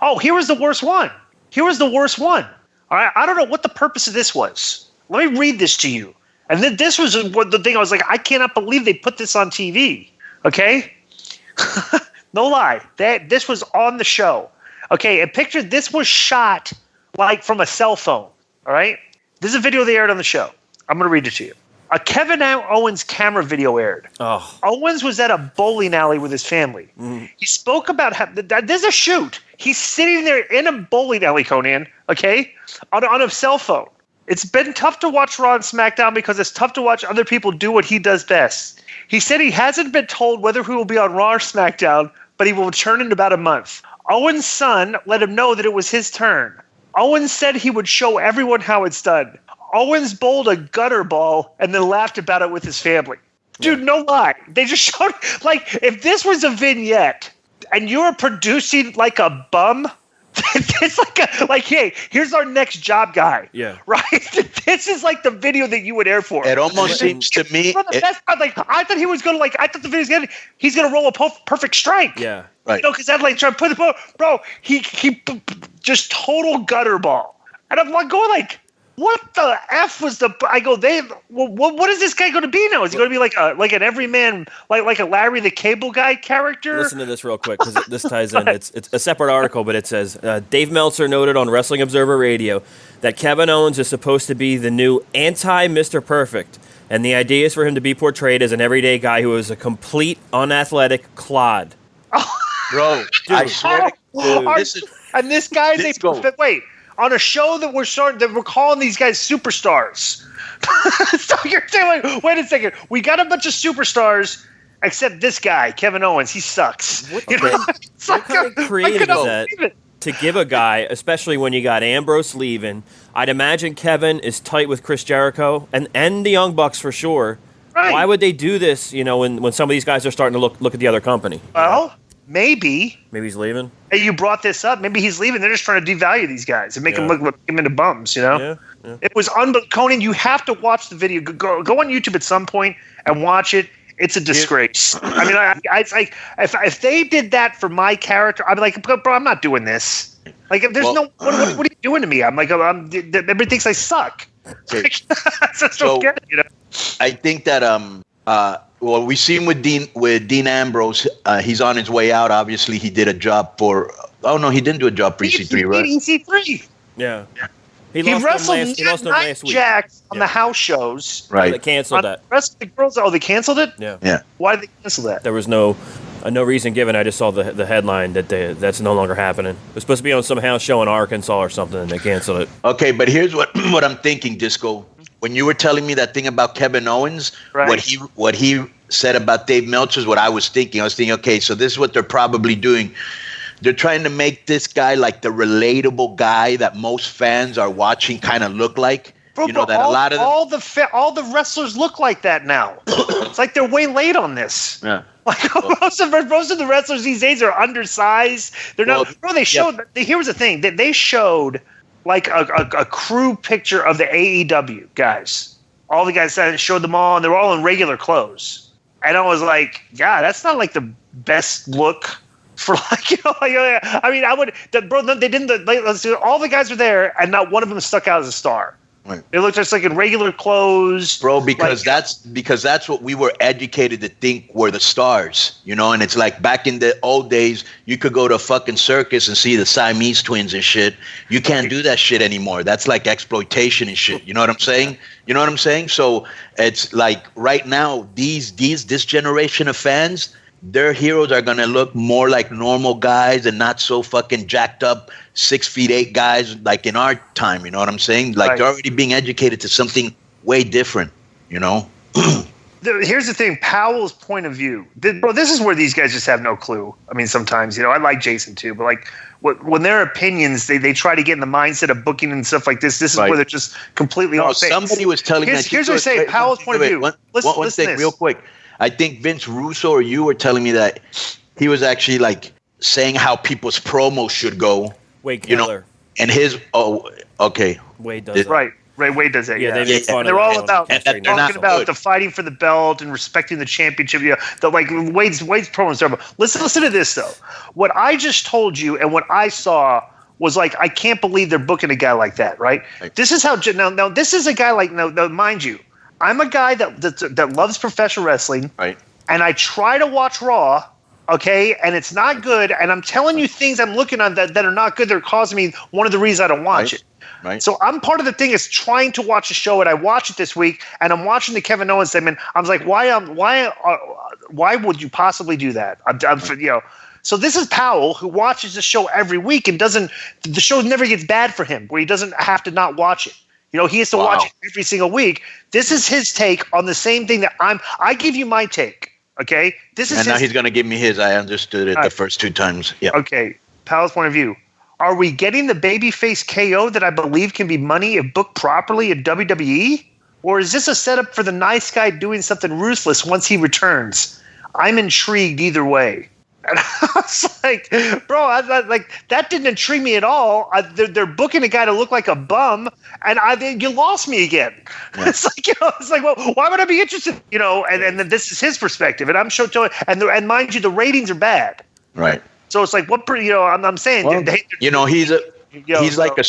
Oh, here was the worst one. Here was the worst one. All right, I don't know what the purpose of this was. Let me read this to you. And then this was the thing I was like, I cannot believe they put this on TV. Okay? No lie. This was on the show. Okay, and picture this was shot like from a cell phone. All right? This is a video they aired on the show. I'm going to read it to you. A Kevin Owens camera video aired. Oh. Owens was at a bowling alley with his family. He spoke about how there's a shoot. He's sitting there in a bowling alley, Conan, okay, on a cell phone. It's been tough to watch Raw and SmackDown because it's tough to watch other people do what he does best. He said he hasn't been told whether he will be on Raw or SmackDown, but he will return in about a month. Owens' son let him know that it was his turn. Owens said he would show everyone how it's done. Owens bowled a gutter ball and then laughed about it with his family. Dude, no lie. They just showed, like, if this was a vignette and you were producing like a bum, it's like, hey, here's our next job guy. Yeah. Right? This is like the video that you would air for. It almost seems to me. I thought he was going to, I thought the video's going to, he's going to roll a perfect strike. Yeah. Right. Because I'd like try to put the bro, he just total gutter ball. And I'm like going like, what the F was the? I go, what is this guy going to be now? Is he going to be like an everyman, like a Larry the Cable Guy character? Listen to this real quick because this ties in. It's a separate article, but it says Dave Meltzer noted on Wrestling Observer Radio that Kevin Owens is supposed to be the new anti-Mr. Perfect, and the idea is for him to be portrayed as an everyday guy who is a complete unathletic clod. Bro, I swear, and this guy is a perfect. Wait. On a show that we're calling these guys superstars. So you're saying, wait a second, we got a bunch of superstars, except this guy, Kevin Owens. He sucks. What kind of creative is that to give a guy, especially when you got Ambrose leaving? I'd imagine Kevin is tight with Chris Jericho and the Young Bucks for sure. Right. Why would they do this? When some of these guys are starting to look at the other company. Well. Maybe he's leaving. Hey, you brought this up. Maybe he's leaving. They're just trying to devalue these guys and make them look him into bums. Yeah. It was unbelievable. Conan, you have to watch the video. Go on YouTube at some point and watch it. It's a disgrace. I mean, I if they did that for my character, I'd be like, bro, I'm not doing this. Like, if there's what are you doing to me? I'm like, everybody thinks I suck. I just don't get it. I think that well, we see him with Dean Ambrose. He's on his way out. Obviously, he did a job for. Oh no, he didn't do a job for EC3, right? EC3. Yeah. He wrestled last week. Jax on the house shows. Right. They canceled that. Rest of the girls. Oh, they canceled it. Yeah. Why did they cancel that? There was no reason given. I just saw the headline that that's no longer happening. It was supposed to be on some house show in Arkansas or something, and they canceled it. Okay, but here's what I'm thinking, Disco. When you were telling me that thing about Kevin Owens, right. what he said about Dave Meltzer is what I was thinking. I was thinking, okay, so this is what they're probably doing. They're trying to make this guy like the relatable guy that most fans are watching kind of look like. Bro, that a lot of all the wrestlers look like that now. It's like they're way late on this. Yeah. Like most of the wrestlers these days are undersized. They're not. Bro, they showed. Yeah. Here was the thing that they showed. Like a crew picture of the AEW guys. All the guys showed them all, and they were all in regular clothes. And I was like, yeah, that's not like the best look for I mean, I would, bro, they didn't, all the guys were there, and not one of them stuck out as a star. Right. It looked just like in regular clothes, bro. Because that's what we were educated to think were the stars, And it's like back in the old days, you could go to a fucking circus and see the Siamese twins and shit. You can't do that shit anymore. That's like exploitation and shit. You know what I'm saying? So it's like right now, this generation of fans, their heroes are gonna look more like normal guys and not so fucking jacked up 6'8" guys like in our time. You know what I'm saying? Like right. They're already being educated to something way different. Here's the thing, Powell's point of view. Bro, this is where these guys just have no clue. I mean, sometimes I like Jason too, but like when their opinions, they try to get in the mindset of booking and stuff like this. This is right. Where they're just completely off base. Somebody was telling me. Here's what I say, Powell's point of view. One thing, real quick. I think Vince Russo or you were telling me that he was actually like saying how people's promos should go. Wade Keller. And his okay. Wade does that. Right. Wade does it. Yeah, they make fun and of they're it all on about Castrating talking Nation. about the fighting for the belt and respecting the championship. You know, Wade's promo is terrible. Listen to this though. What I just told you and what I saw was like, I can't believe they're booking a guy like that, right? This is how now this is a guy like now mind you, I'm a guy that loves professional wrestling, right? And I try to watch Raw, okay, and it's not good. And I'm telling you things I'm looking on that are not good. They're causing me one of the reasons I don't watch it. Right. So I'm part of the thing is trying to watch a show, and I watch it this week, and I'm watching the Kevin Owens segment. I was like, why would you possibly do that? You know. So this is Powell, who watches the show every week and the show never gets bad for him, where he doesn't have to not watch it. You know, he has to watch it every single week. This is his take on the same thing that I give you my take. Okay, now he's going to give me his. I understood it the first 2 times. Yeah. Okay, Powell's point of view. Are we getting the babyface KO that I believe can be money if booked properly at WWE? Or is this a setup for the nice guy doing something ruthless once he returns? I'm intrigued either way. And I was like, bro, that didn't intrigue me at all. They're booking a guy to look like a bum, and you lost me again. Yeah. It's like, well, why would I be interested? You know, and then this is his perspective, and I'm sure, and mind you, the ratings are bad. Right. So it's like, I'm saying, well, you know, he's like a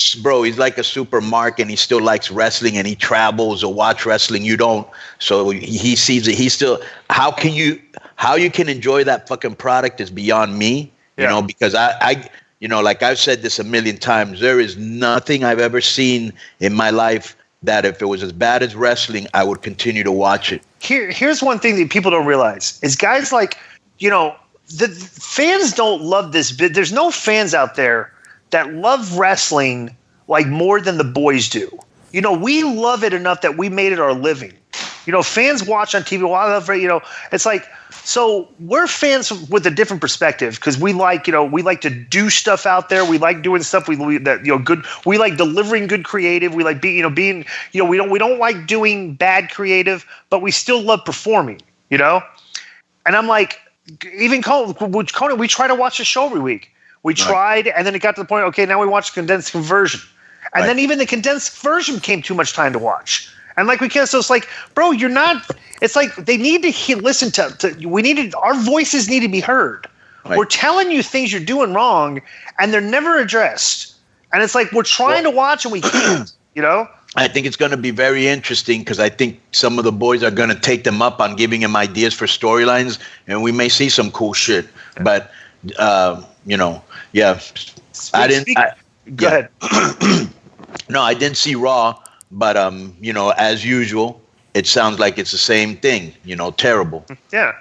super mark, and he still likes wrestling, and he travels or watch wrestling. You don't, so he sees it. He's still, how you can enjoy that fucking product is beyond me, you know, because I, you know, like I've said this a million times, there is nothing I've ever seen in my life that if it was as bad as wrestling, I would continue to watch it. Here's one thing that people don't realize is guys like, you know, the fans don't love this bit. There's no fans out there that love wrestling like more than the boys do. You know, we love it enough that we made it our living. You know, fans watch on TV. Well, I love it. You know, it's like, so we're fans with a different perspective because we like to do stuff out there. We like doing stuff. We like delivering good creative. We like being. We don't like doing bad creative, but we still love performing. You know, and I'm like, even Conan, we try to watch the show every week. We tried, and then it got to the point, okay, now we watch condensed conversion. And then even the condensed version came too much time to watch. And like we can't, so it's like, bro, you're not, it's like they need to listen to our voices need to be heard. Right. We're telling you things you're doing wrong, and they're never addressed. And it's like, we're trying to watch and we can't, you know? I think it's going to be very interesting because I think some of the boys are going to take them up on giving him ideas for storylines, and we may see some cool shit. Yeah. But, you know, yeah. Go ahead. No, I didn't see Raw, but, you know, as usual, it sounds like it's the same thing, you know, terrible. Yeah.